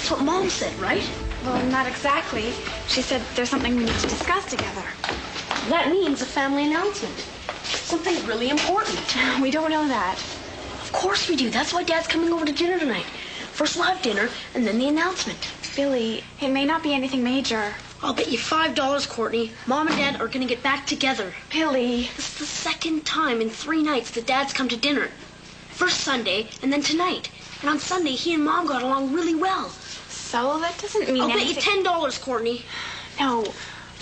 That's what Mom said, right? Well, not exactly. She said there's something we need to discuss together. That means a family announcement. Something really important. We don't know that. Of course we do. That's why Dad's coming over to dinner tonight. First we'll have dinner, and then the announcement. Billy, it may not be anything major. I'll bet you $5, Courtney. Mom and Dad are going to get back together. Billy. This is the second time in 3 nights that Dad's come to dinner. First Sunday, and then tonight. And on Sunday, he and Mom got along really well. So that doesn't mean I'll anything. bet you $10, Courtney. No,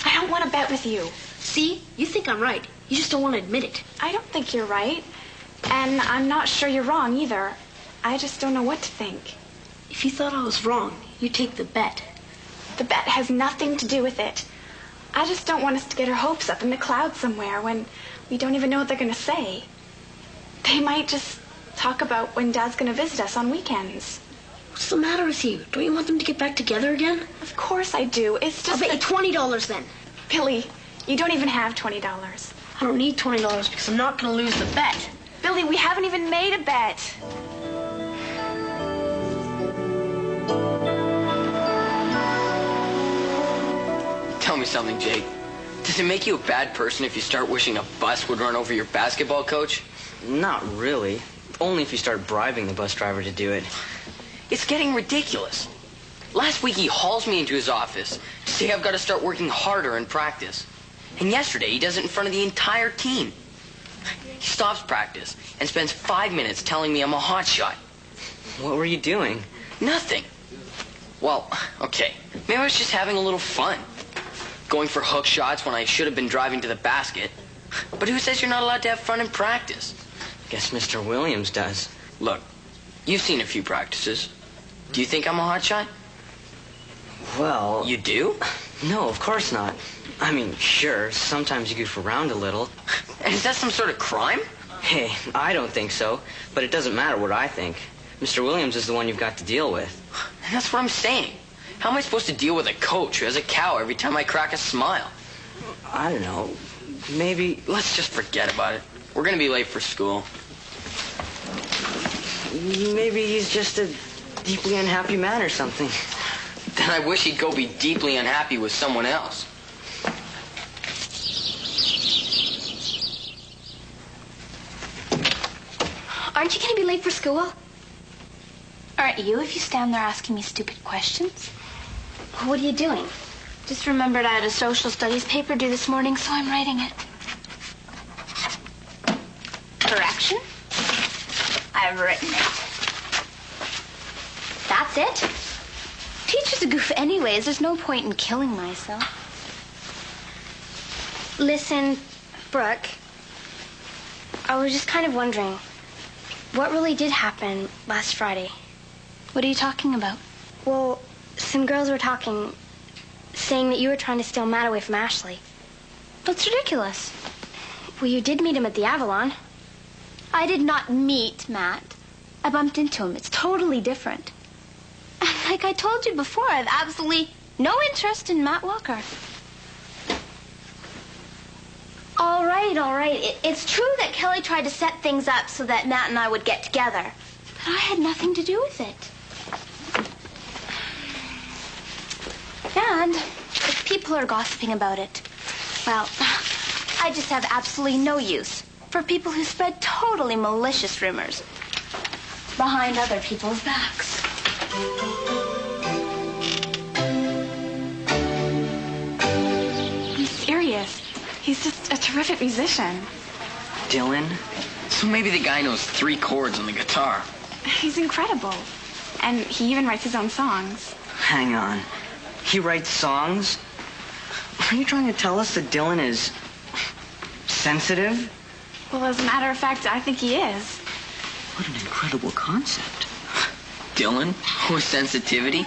I don't want to bet with you. See? You think I'm right. You just don't want to admit it. I don't think you're right. And I'm not sure you're wrong either. I just don't know what to think. If you thought I was wrong, you'd take the bet. The bet has nothing to do with it. I just don't want us to get our hopes up in the clouds somewhere when we don't even know what they're going to say. They might just talk about when Dad's going to visit us on weekends. What's the matter with you? Don't you want them to get back together again? Of course I do. It's just... I'll bet you $20 then. Billy, you don't even have $20. I don't need $20 because I'm not going to lose the bet. Billy, we haven't even made a bet. Tell me something, Jake. Does it make you a bad person if you start wishing a bus would run over your basketball coach? Not really. Only if you start bribing the bus driver to do it. It's getting ridiculous. Last week he hauls me into his office to say I've got to start working harder in practice. And yesterday he does it in front of the entire team. He stops practice and spends 5 minutes telling me I'm a hotshot. What were you doing? Nothing. Well, okay. Maybe I was just having a little fun. Going for hook shots when I should have been driving to the basket. But who says you're not allowed to have fun in practice? Guess Mr. Williams does. Look, you've seen a few practices. Do you think I'm a hotshot? Well... You do? No, of course not. I mean, sure, sometimes you goof around a little. And is that some sort of crime? Hey, I don't think so, but it doesn't matter what I think. Mr. Williams is the one you've got to deal with. And that's what I'm saying. How am I supposed to deal with a coach who has a cow every time I crack a smile? I don't know. Maybe... Let's just forget about it. We're going to be late for school. Maybe he's just a deeply unhappy man or something. Then I wish he'd go be deeply unhappy with someone else. Aren't you going to be late for school? Aren't you if you stand there asking me stupid questions? What are you doing? Just remembered I had a social studies paper due this morning, so I'm writing it. Correction? I've written it. That's it? Teacher's a goof anyways. There's no point in killing myself. Listen, Brooke. I was just kind of wondering, what really did happen last Friday? What are you talking about? Well, some girls were talking, saying that you were trying to steal Matt away from Ashley. That's ridiculous. Well, you did meet him at the Avalon. I did not meet Matt. I bumped into him. It's totally different. Like I told you before, I have absolutely no interest in Matt Walker. All right. It's true that Kelly tried to set things up so that Matt and I would get together. But I had nothing to do with it. And if people are gossiping about it, well, I just have absolutely no use for people who spread totally malicious rumors behind other people's backs. He's serious. He's just a terrific musician. Dylan? So maybe the guy knows 3 chords on the guitar. He's incredible. And he even writes his own songs. Hang on. He writes songs? Are you trying to tell us that Dylan is... sensitive? Well, as a matter of fact, I think he is. What an incredible concept. Dylan, with sensitivity,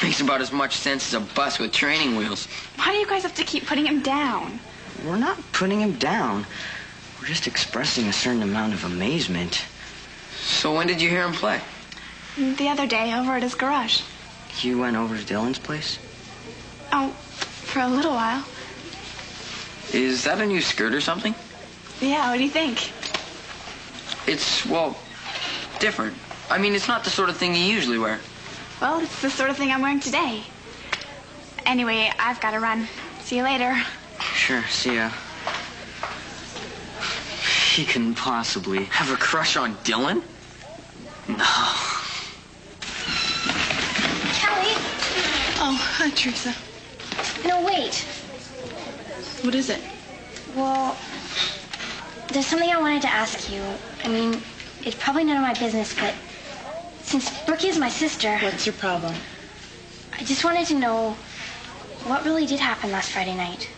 makes about as much sense as a bus with training wheels. Why do you guys have to keep putting him down? We're not putting him down. We're just expressing a certain amount of amazement. So when did you hear him play? The other day, over at his garage. You went over to Dylan's place? Oh, for a little while. Is that a new skirt or something? Yeah, what do you think? It's, well, different. I mean, it's not the sort of thing you usually wear. Well, it's the sort of thing I'm wearing today. Anyway, I've got to run. See you later. Sure, see ya. He couldn't possibly Have a crush on Dylan? No. Kelly! Oh, hi, Teresa. No, wait. What is it? Well, there's something I wanted to ask you. I mean, it's probably none of my business, but since Brookie is my sister, What's your problem? I just wanted to know what really did happen last Friday night.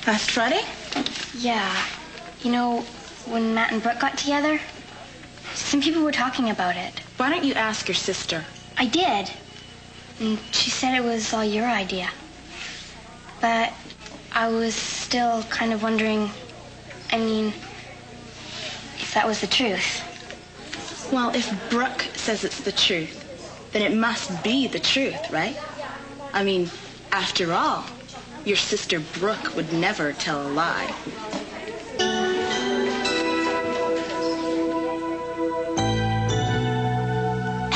Last Friday? Yeah. You know, when Matt and Brooke got together, some people were talking about it. Why don't you ask your sister? I did. And she said it was all your idea. But I was still kind of wondering, I mean, if that was the truth. Well, if Brooke says it's the truth, then it must be the truth, right? I mean, after all, your sister Brooke would never tell a lie.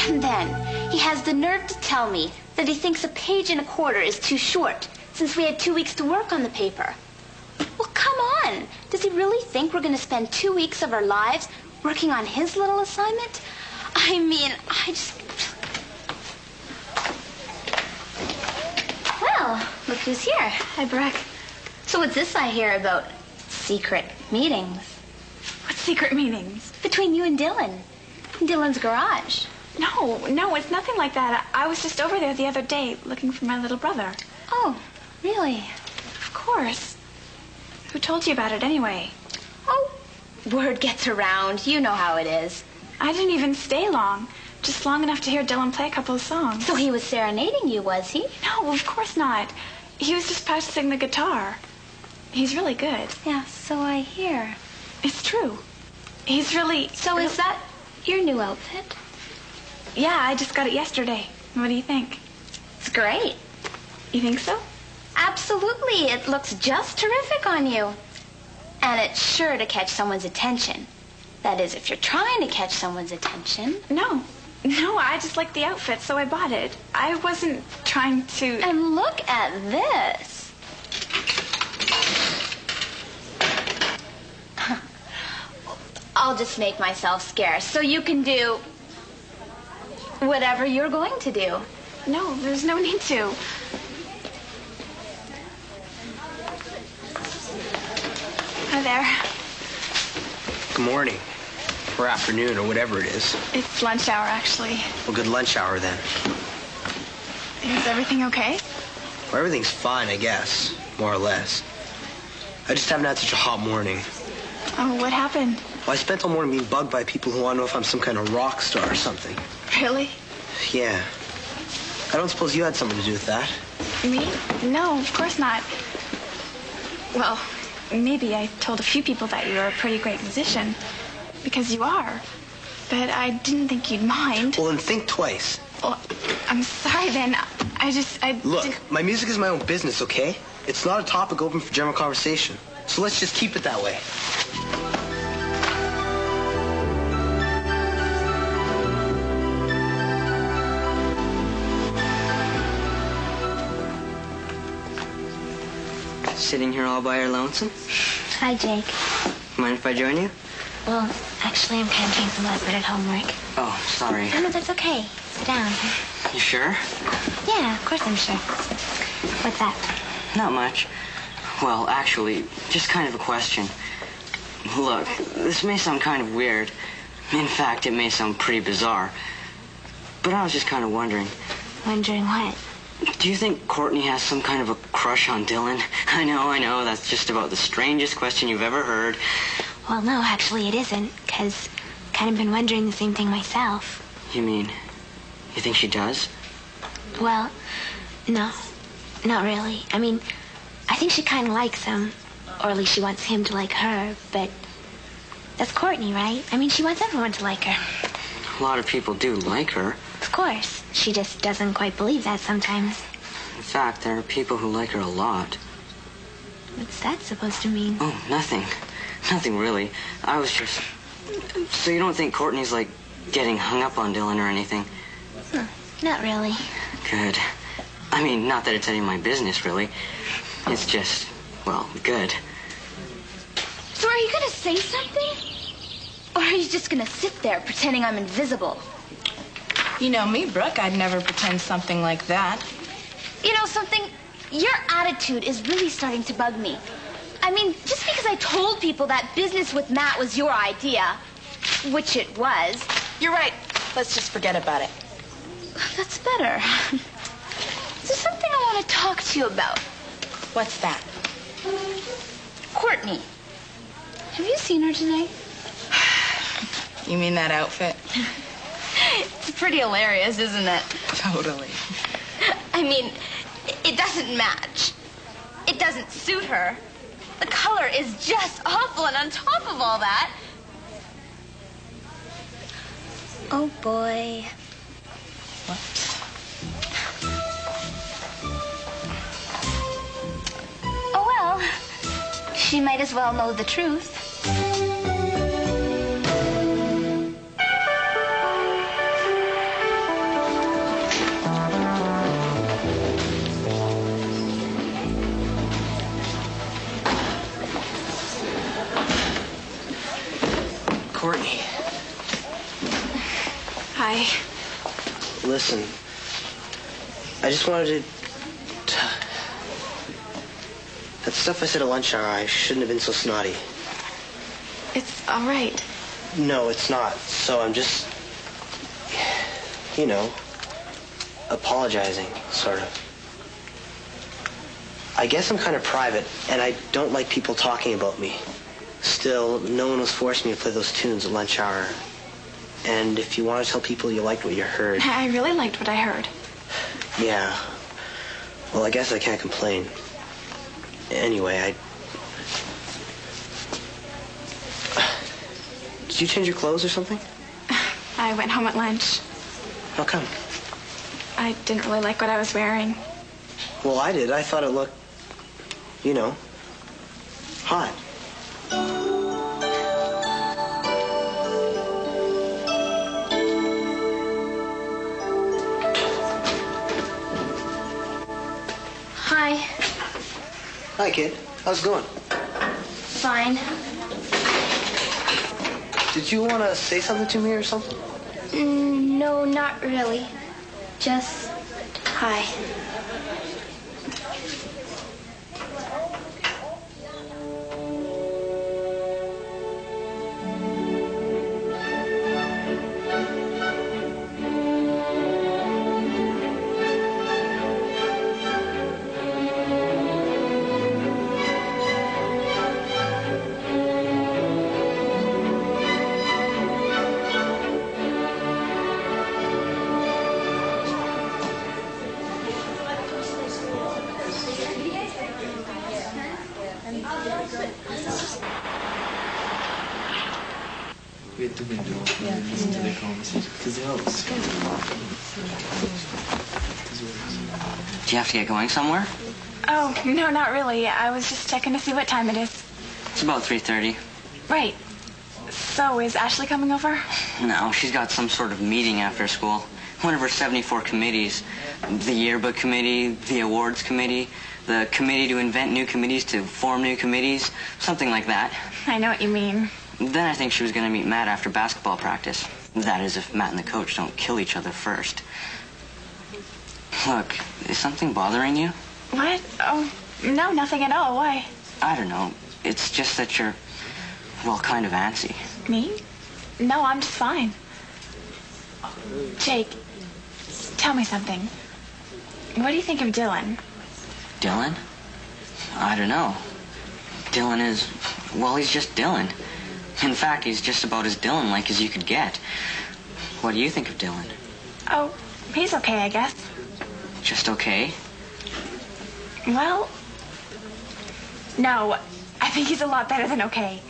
And then he has the nerve to tell me that he thinks a page and a quarter is too short, since we had 2 weeks to work on the paper. Well, come on. Does he really think we're going to spend 2 weeks of our lives working on his little assignment? I mean, Well, look who's here. Hi, Brooke. So what's this I hear about secret meetings? What secret meetings? Between you and Dylan. In Dylan's garage. No, it's nothing like that. I was just over there the other day looking for my little brother. Oh, really? Of course. Who told you about it anyway? Oh, word gets around. You know how it is. I didn't even stay long. Just long enough to hear Dylan play a couple of songs. So he was serenading you, was he? No, of course not. He was just practicing the guitar. He's really good. Yeah, so I hear. It's true. He's really... So is that your new outfit? Yeah, I just got it yesterday. What do you think? It's great. You think so? Absolutely. It looks just terrific on you. And it's sure to catch someone's attention. That is, if you're trying to catch someone's attention. No, I just liked the outfit, so I bought it. I wasn't trying to... And look at this. I'll just make myself scarce so you can do whatever you're going to do. No, there's no need to. Hi there. Good morning. Or afternoon, or whatever it is. It's lunch hour, actually. Well, good lunch hour then. Is everything okay? Well, everything's fine, I guess. More or less. I just haven't had such a hot morning. Oh, what happened? Well, I spent all morning being bugged by people who want to know if I'm some kind of rock star or something. Really? Yeah. I don't suppose you had something to do with that. Me? No, of course not. Well, maybe I told a few people that you were a pretty great musician. Because you are. But I didn't think you'd mind. Well, then think twice. Well, I'm sorry then. Look, my music is my own business, okay? It's not a topic open for general conversation. So let's just keep it that way. Sitting here all by your lonesome? Hi, Jake. Mind if I join you? Well, actually, I'm kind of doing some last-minute homework. Oh, sorry. No, that's okay. Sit down. You sure? Yeah, of course I'm sure. What's that? Not much. Well, actually, just kind of a question. Look, this may sound kind of weird. In fact, it may sound pretty bizarre. But I was just kind of wondering. Wondering what? Do you think Courtney has some kind of a crush on Dylan? I know, that's just about the strangest question you've ever heard. Well, no, actually it isn't, because I've kind of been wondering the same thing myself. You mean, you think she does? Well, no, not really. I mean, I think she kind of likes him, or at least she wants him to like her, but that's Courtney, right? I mean, she wants everyone to like her. A lot of people do like her. Of course. She just doesn't quite believe that sometimes. In fact, there are people who like her a lot. What's that supposed to mean? Oh, nothing. Nothing really. I was just... So you don't think Courtney's, like, getting hung up on Dylan or anything. Not really. Good. I mean, not that it's any of my business, really. It's just, well, good. So are you gonna say something? Or are you just gonna sit there pretending I'm invisible? You know me, Brooke. I'd never pretend something like that. You know something? Your attitude is really starting to bug me. I mean, just because I told people that business with Matt was your idea, which it was. You're right. Let's just forget about it. That's better. There's something I want to talk to you about. What's that? Courtney. Have you seen her today? You mean that outfit? It's pretty hilarious, isn't it? Totally. I mean, it doesn't match. It doesn't suit her. The color is just awful, and on top of all that... Oh, boy. Whoops. Oh, well, she might as well know the truth. Courtney. Hi. Listen, I just wanted to... That stuff I said at lunch hour, I shouldn't have been so snotty. It's all right. No, it's not. So I'm just, you know, apologizing, sort of. I guess I'm kind of private, and I don't like people talking about me. Still, no one was forcing me to play those tunes at lunch hour. And if you want to tell people you liked what you heard... I really liked what I heard. Yeah. Well, I guess I can't complain. Anyway, Did you change your clothes or something? I went home at lunch. How come? I didn't really like what I was wearing. Well, I did. I thought it looked, you know, hot. Hi. Hi, kid. How's it going? Fine. Did you want to say something to me or something? No, not really. Just hi. Do you have to get going somewhere? Oh, no, not really. I was just checking to see what time it is. It's about 3:30. Right. So, is Ashley coming over? No, she's got some sort of meeting after school. One of her 74 committees. The yearbook committee, the awards committee, the committee to invent new committees to form new committees, something like that. I know what you mean. Then I think she was going to meet Matt after basketball practice. That is, if Matt and the coach don't kill each other first. Look, is something bothering you? What? Oh, no, nothing at all. Why? I don't know. It's just that you're, well, kind of antsy. Me? No, I'm just fine. Jake, tell me something. What do you think of Dylan? Dylan? I don't know. Dylan is, well, he's just Dylan. In fact, he's just about as Dylan-like as you could get. What do you think of Dylan? Oh, he's okay, I guess. Just okay? Well, no, I think he's a lot better than okay.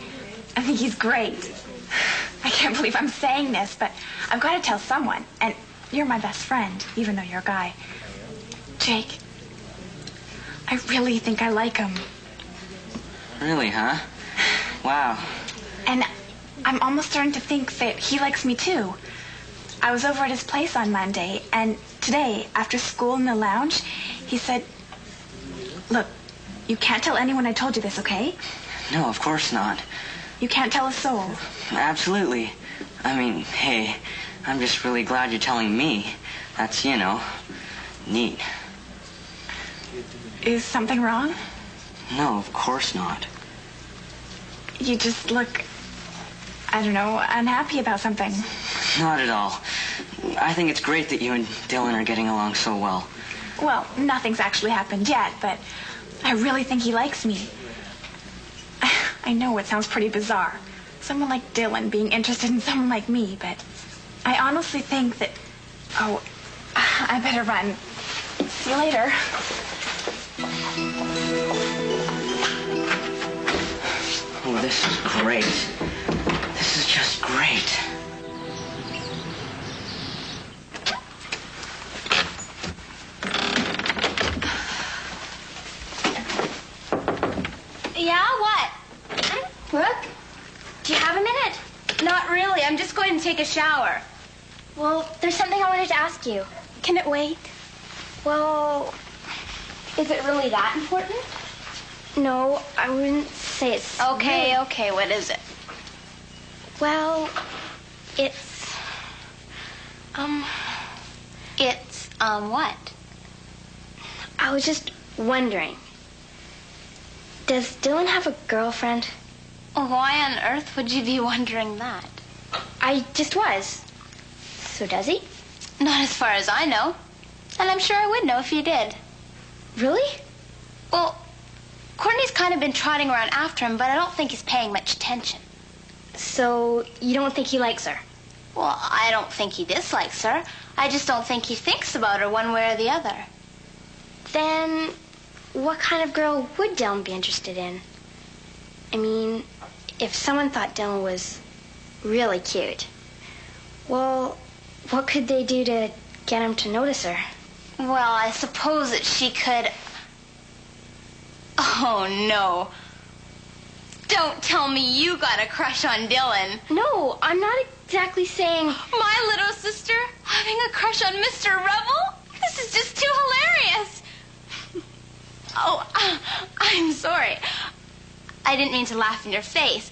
I think he's great. I can't believe I'm saying this, but I've got to tell someone. And you're my best friend, even though you're a guy. Jake, I really think I like him. Really, huh? Wow. And I'm almost starting to think that he likes me too. I was over at his place on Monday, and today, after school in the lounge, he said, "Look, you can't tell anyone I told you this, okay? No, of course not. You can't tell a soul." Absolutely. I mean, hey, I'm just really glad you're telling me. That's, neat. Is something wrong? No, of course not. You just look, I don't know, unhappy about something. Not at all. I think it's great that you and Dylan are getting along so well. Well, nothing's actually happened yet, but I really think he likes me. I know it sounds pretty bizarre. Someone like Dylan being interested in someone like me, but I honestly think that... Oh, I better run. See you later. Oh, this is great. This is just great. Yeah, what? Brooke? Do you have a minute? Not really. I'm just going to take a shower. Well, there's something I wanted to ask you. Can it wait? Well, is it really that important? No, I wouldn't say it's... Okay, okay. What is it? Well, it's... It's, what? I was just wondering. Does Dylan have a girlfriend? Why on earth would you be wondering that? I just was. So does he? Not as far as I know. And I'm sure I would know if you did. Really? Well, Courtney's kind of been trotting around after him, but I don't think he's paying much attention. So you don't think he likes her? Well, I don't think he dislikes her. I just don't think he thinks about her one way or the other. Then what kind of girl would Dylan be interested in? I mean, if someone thought Dylan was really cute, well, what could they do to get him to notice her? Well, I suppose that she could... Oh, no. Don't tell me you got a crush on Dylan. No, I'm not exactly saying... My little sister having a crush on Mr. Rebel? This is just too hilarious. Oh, I'm sorry. I didn't mean to laugh in your face.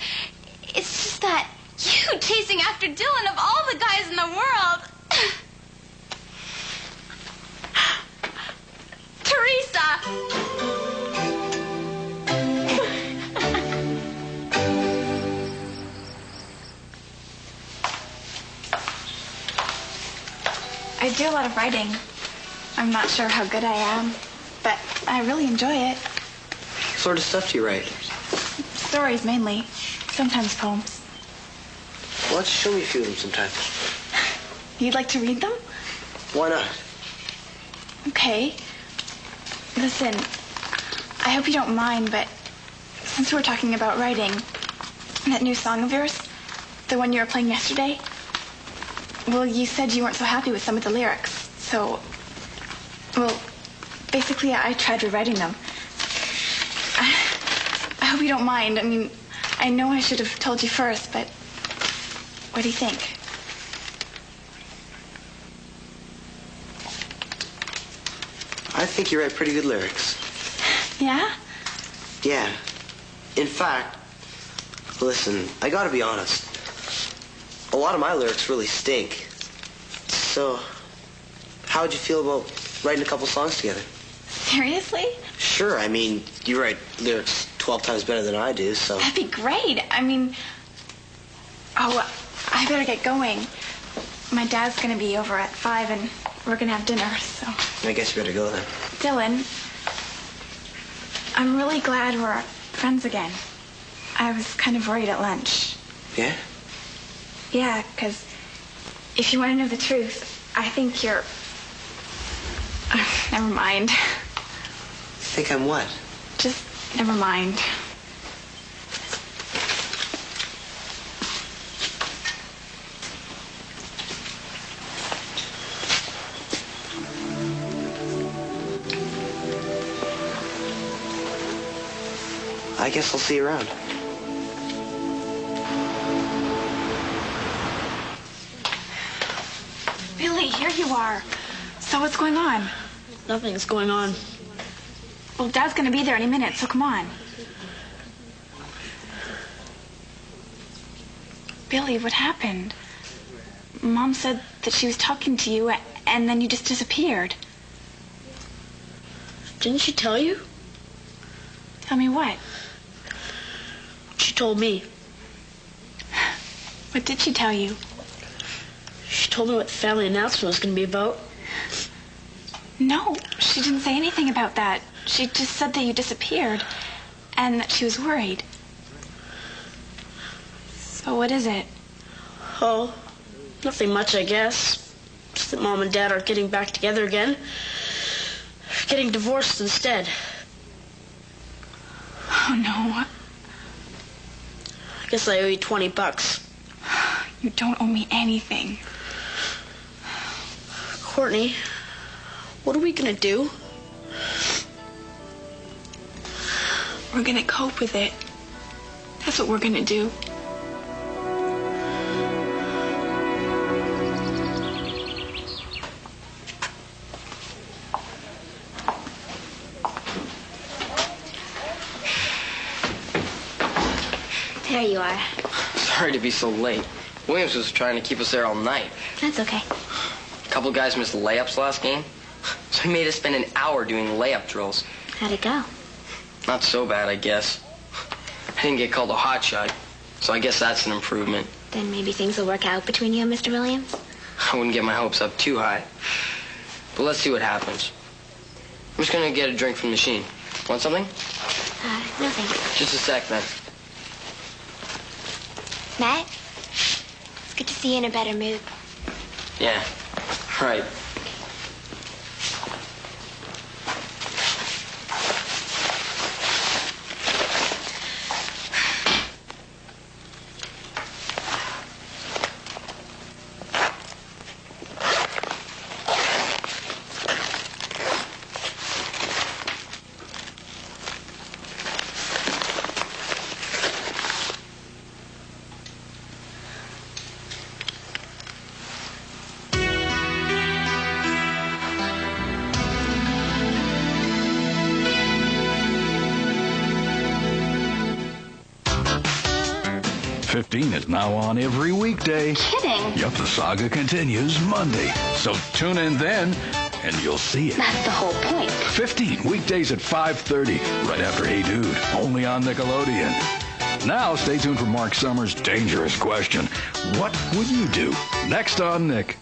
It's just that you chasing after Dylan of all the guys in the world. Teresa! I do a lot of writing. I'm not sure how good I am, but I really enjoy it. What sort of stuff do you write? Stories mainly, sometimes poems. Why don't you show me a few of them sometime? You'd like to read them? Why not? Okay. Listen, I hope you don't mind, but since we're talking about writing, that new song of yours, the one you were playing yesterday, well, you said you weren't so happy with some of the lyrics, so, well, basically I tried rewriting them. I hope you don't mind. I mean, I know I should have told you first, but what do you think? I think you write pretty good lyrics. Yeah? Yeah. In fact, listen, I gotta be honest. A lot of my lyrics really stink. So, how would you feel about writing a couple songs together? Seriously? Sure, I mean, you write lyrics 12 times better than I do, so... That'd be great. I mean, oh, I better get going. My dad's gonna be over at 5 and we're gonna have dinner, so... I guess you better go then. Dylan, I'm really glad we're friends again. I was kind of worried at lunch. Yeah? Yeah, because if you want to know the truth, I think you're... never mind. Think I'm what? Just never mind. I guess I'll see you around. Billy, here you are. So what's going on? Nothing's going on. Well, Dad's gonna be there any minute, so come on. Billy, what happened? Mom said that she was talking to you, and then you just disappeared. Didn't she tell you? Tell me what? She told me. What did she tell you? She told me what the family announcement was going to be about. No, she didn't say anything about that. She just said that you disappeared, and that she was worried. So what is it? Oh, nothing much, I guess. Just that Mom and Dad are getting back together again. Getting divorced instead. Oh, no. I guess I owe you $20. You don't owe me anything. Courtney, what are we gonna do? We're gonna cope with it. That's what we're gonna do. There you are. Sorry to be so late. Williams was trying to keep us there all night. That's okay. A couple guys missed layups last game, so he made us spend an hour doing layup drills. How'd it go? Not so bad, I guess. I didn't get called a hotshot, so I guess that's an improvement. Then maybe things will work out between you and Mr. Williams? I wouldn't get my hopes up too high. But let's see what happens. I'm just gonna get a drink from the machine. Want something? No thanks. Just a sec, then. Matt, it's good to see you in a better mood. Yeah, right. Se1Epis05 is now on every weekday. Kidding? Yep, the saga continues Monday. So tune in then, and you'll see it. That's the whole point. Se1Epis weekdays at 5:30, right after Hey Dude, only on Nickelodeon. Now, stay tuned for Mark Summers' dangerous question. What would you do? Next on Nick.